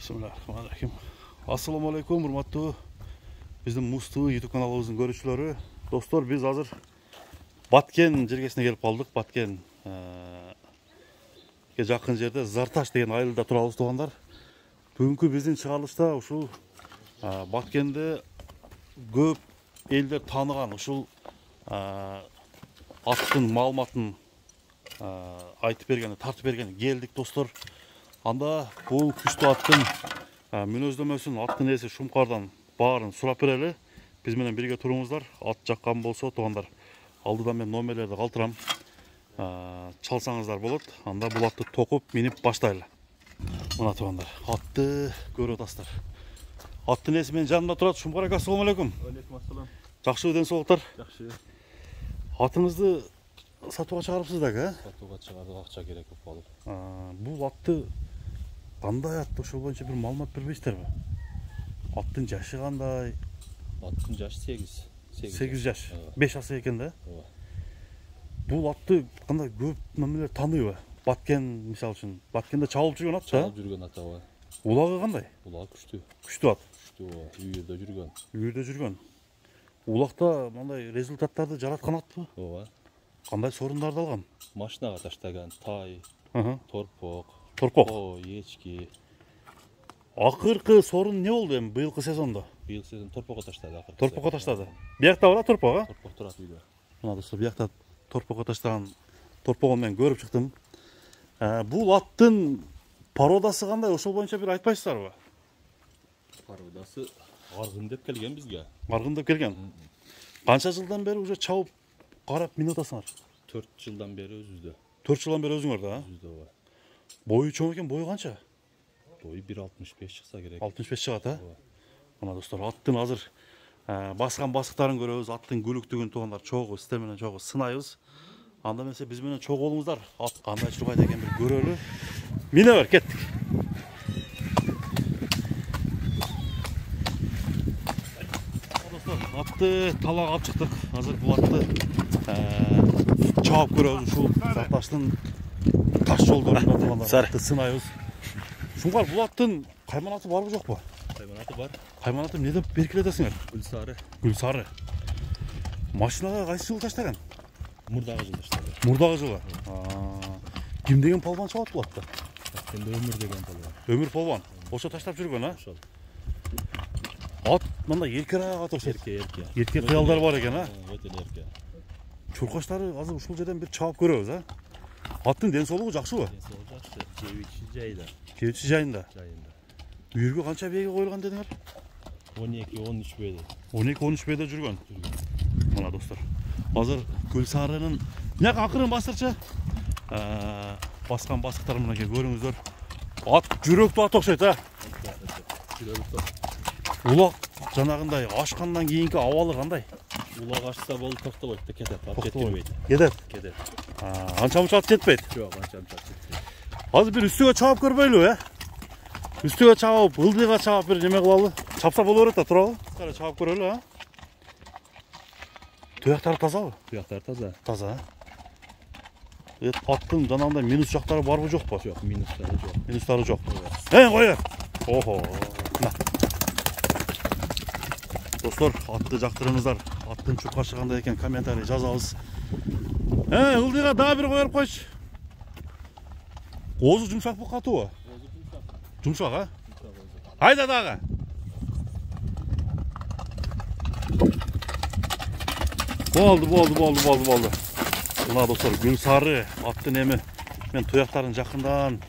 Bismillahirrahmanirrahim. Assalamu alaikum, hurmatlı bizim Mustu YouTube kanalımızın görüşçüleri. Dostlar, biz hazır Batken jergesine gelip kaldık. Batken жақын жерде Зарташ деген айылда турабыз тугандар. Бүгүнкү биздин чыгарылышта ушул Баткенде көп элдер тааныган ушул аттын маалыматын айтып берген, тартып берген келдик достор. Анда бул күчтүү аттын мүнөздөмөсүн, аттын ээси Шумкардан баарын сурап берели. Биз менен бирге туруңуздар. Ат жаккан болсо тугандар, алдыдан мен номерлерди калтырам. Çalsаңыздар болот. Анда бул атты токуп минип баштайлы. Мына тугандар, атты көрүп атасыздар. Аттын ээси менин жанымда турат. Шумкар ака, ассалам алейкум. Алейкум ассалам. Жакшы ден соолуктар. Жакшы. Атыңызды сатууга чыгарыпсыз да, ка? Сатууга чыгардык, акча керек болуп калып. Бул атты кандай атты, ошол боюнча бир маалымат бербейсиздерби? Аттын жашы кандай? Аттын жашы 8 жаш. 5 аса экен да? Ооба. Бул атты кандай көп немелер тааныйбы? Баткен мисалы үчүн, Баткенде чабылып жүргөн ат да? Чабылып жүргөн ат ооба. Улагы кандай? Улагы күчтүү. Күчтүү ат. Күчтүү ооба. Үйүрдө жүргөн. Үйүрдө жүргөн. Улакта мындай результаттарды жараткан атпы? Ооба. Кандай сорундарды алган? Машинага таштаган тай, торпок, ечки. Акыркы сорун не болду эми быйылкы сезондо? Быйыл сезон торпокко таштады акыркы. Торпокко таштады. Биякта бар торпок, а? Торпок турат үйдө. Мына достор, биякта торпокко таштаган торпогун мен көрүп чыктым. Бул аттын породасы кандай? Ошол боюнча бир айтпайсыздарбы? Породасы аргын деп келген бизге. Аргын деп келген. Канча жылдан бери уже чабып карап минип атасыңар? 4 жылдан бери өзүбүздө. 4 жылдан бери өзүңөр да? Өзүбүздө ооба. Бою чоң экен, бою канча? Бою 1.65 чыкса керек. 65 чыгат, а? Мына достор, аттын азыр баскан басыктарын көрөбүз, аттын күлүктүгүн тугандар чогуу, сиздер менен чогуу сынайбыз. Анда эмесе биз менен чогуу болуңуздар. Ат кандай чургайт экен бир көрөлү. Мине бер, кеттик. Достор, атты талаага алып чыктык. Азыр бул атты чабып көрөбүз. Ушул Зарташтын таш жолдорунда тугандар атты сынайбыз. Шуңкар, бул аттын кайманаты барбы жокпу? Кайманаты бар. Кайманаты эмне деп белгилетесиңер? Гүлсары. Гүлсары. Машинага кайсы жылы таштаган? Мурдагы жылы таштады. Мурдагы жылы. Ким деген полбан чабат бул атты? Енді өмір деген полбан. Өмүр полбан. Ошо таштап жүргөн, а? Ошол. Ат мындай эркерак ат окшойт. Эрке. Эрке кыялдар бар экен, а? Өтө эрке. Чуркаштары азыр ушул жерден бир чабып көрөбүз, а? Аттын ден соолугу жакшыбы? Ден соолугу жакшы. Жебичи жайда. Жебичи жайында. Жайында. Үйүргө канча бээге коюлган дедиңер? 12-13 бээде. 12-13 бээде жүргөн. Мына достор. Азыр Гүлсарынын мына акырын бастырчы. Баскан басыктар мына көрүңүздөр. Ат жүрөктүү ат окшойт, а? Улак жанагындай ашкандан кийинки абалы кандай? Улак ашса болду, токтобойт да кетет, ат жетпейт. Кетет. Анча-мунча ат жетпейт. Жок, анча-мунча ат жетпейт. Азыр бир үстүгө чабып көрбөйлүбү, Үстүгө чабып, ылдыйга чабып бир неме кылалы. Чапса боло берет да, турабы? Кара чабып көрөлү, а? Туяктары тазабы? Туяктары таза. Таза. Аттын жанагындай минус жактары барбы жокпу? Жок, минустары жок. Минустары жок. Кой. Охо. Достор, атты жактырыңыздар. Аттын чуркашы кандай экен комментарий жазабыз. Ылдыйга дагы бир коюп койчу. Оозу жумшак бу, катуубу? Жумшак, а? Айда дагы. Болду. Мына достор, Гүлсары аттын эми мен туяктарын жакындан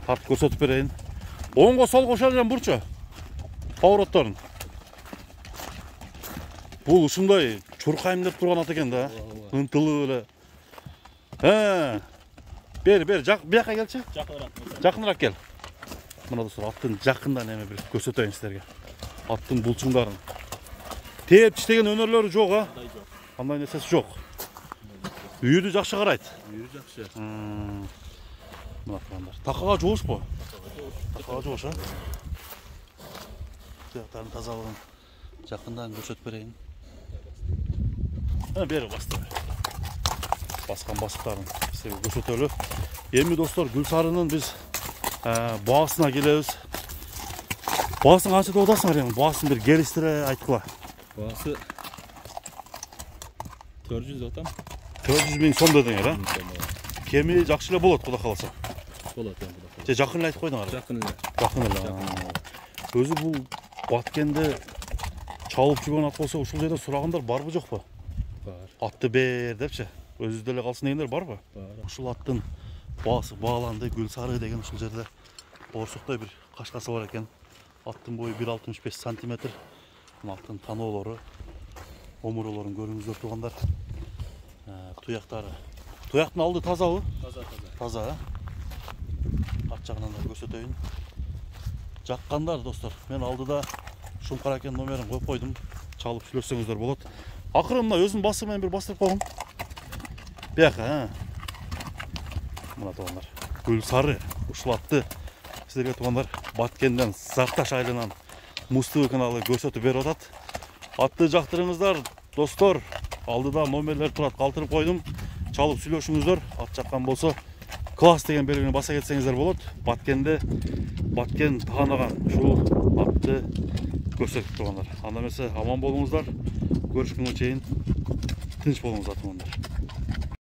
тартып көрсөтүп берейин. Оңго солго ошол жерден бурчу. Поворотторун. Бул ушундай чуркайм деп турган ат экен да. Ынтылуу эле. Бери, бияка келчи. Жакыныраак кел. Мына достор, аттын жакындан эми бир көрсөтөйүн сиздерге. Аттын булчуңдарын. Тээп тиштеген өнөрлөрү жок, а? Кандай нерсеси жок. Үйүрдү жакшы карайт. Үйүрү жакшы. Мына тугандар. Такага жоошпу? Такага жоош, а? Туяктардын тазалыгын жакындан көрсөтүп берейин. Бери басты. Баскан басыктарын сизге көрсөтөлү. Эми достор, Гүлсарынын биз баасына келебиз. Басың қанша деп отырсың әрең? Басын бір келістіре айтқыла. Бағасы 400 отам. 400 000 сом дедің ә? Кеми жақшылы болады, құда қаласа. Болады. Жақын айтып қойдың ары? Жақын эле. Өзі бұл Баткенде чалып жүрген ат болса, ушул жерде сұрағандар бар бу жоқ па? Бар. Атты бер депші. Өзі деле қалсын дегендер бар ба? Бар. Ушул аттың басы бағаланды, Гүлсары деген ушул жерде борсуктай бір қашқасы бар екен. Аттың бойы 1,65 сантиметр. Аттың таноолору, омуролорун көрүңүздөр туғандар. Туяқтары. Туяқтың алды таза бу? Таза, ат жағынан да көрсөтөйүн. Жаққандар достар, мен алдыда Шумкар акен номерин коюп койдум. Чалып сүйлөшсөңүздөр болот. Акырын мына өзүнүн басы менен бир бастырып койгум. Бияка, мына тугандар. Гүлсары ушул атты сіздерге туғандар Баткенден Зарташ айылынан Муз-ТV каналы көрсөтүп берип атат. Атты жактырыңыздар достор. Алдыда номерлер турат, калтырып койдум. Чалып сүйлөшүңүздөр. Ат жаккан болсо класс деген белгини баса кетсеңиздер болот. Баткен таанаган ушул атты көрсөтүп тургандар. Анда эмесе аман болуңуздар. Көрүшкөнгө чейин тынч болуңуздар тугандар.